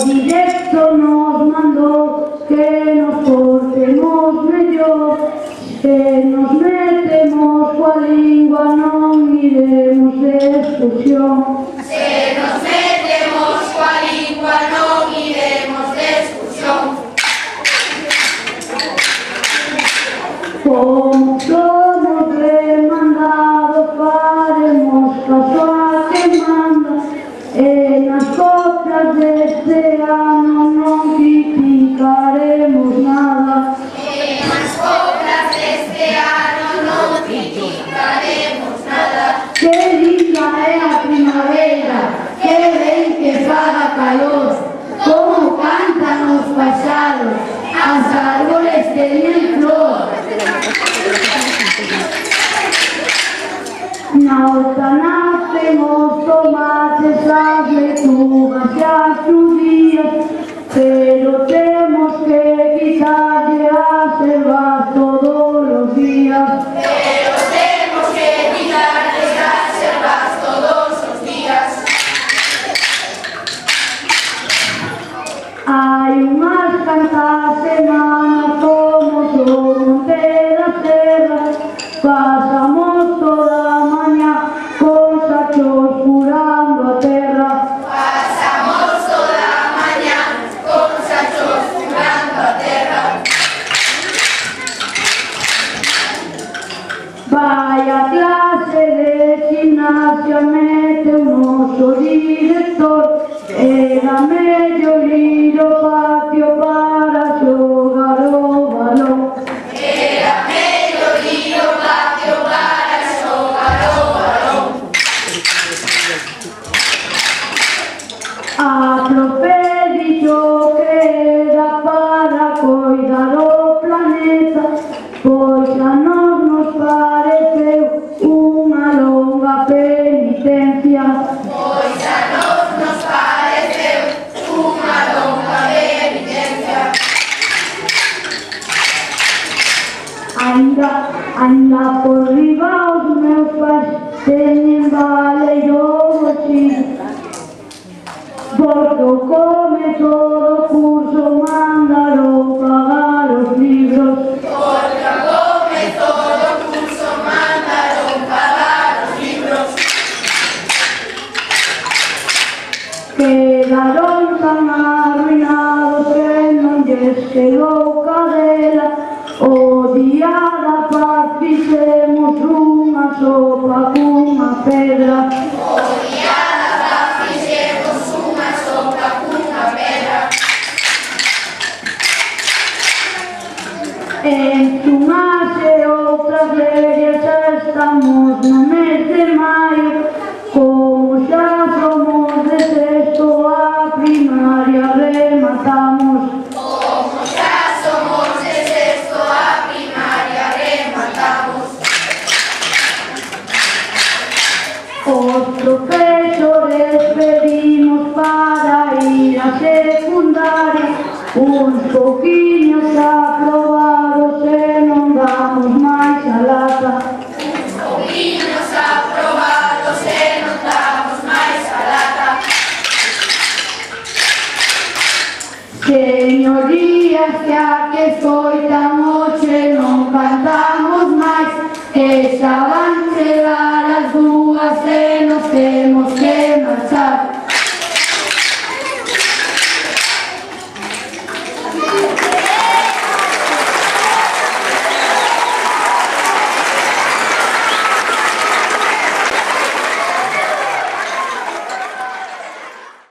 directo nos mandou que nos portemos mellor, se nos metemos coa lingua non iremos de excursión. Se nos metemos coa lingua non iremos de excursión. Como somos demandados, faremos caso a que manda, e nas coplas deste ano non criticaremos nada. E nas coplas deste ano non criticaremos nada. Que linda é a primavera, que ben que faga calor, como cantan os paxaros, as árbores teñen flor. Na horta nacen os tomates, as leitugas e as judías, pero temos que quitarlle as ervas todos os días. Pero temos que quitarle as ervas todos os días. Hai unhas cantas semanas como son monte da serra, pasamos toda a mañá con sachos furando a terra. Pasamos toda a mañá con sachos furando a terra. Vai a clase de gimnasia, mete o noso director, era mellor ir ao patio para xogar o balón. Era mellor ir ao patio para xogar o balón. A profe dixo que era para coidar o planeta, pois a nos pareceu unha longa penitencia. Pois a nos pareceu unha longa penitencia. Ainda por riba os meus pais teñen baleiro bochín, porque o comezo do curso mandaron pagar os libros. Porque ao comezo do curso mandaron pagar os libros. Quedaron tan arruinados que non lles quedou cadela. O día da paz fixemos unha sopa cunha pedra. O día da paz fixemos unha sopa cunha pedra. Entumase outras ferias, xa estamos no mes de maio, como xa somos de sexto a primaria rematamos. Como xa somos de sexto a primaria rematamos. Os profesores pedimos para ir a secundaria, uns pouquiños aprobados e non damos máis a lata. Pouquiños aprobados e non damos máis a lata. Señorías, que a que escoitan hoxe non cantamos máis, que xa vai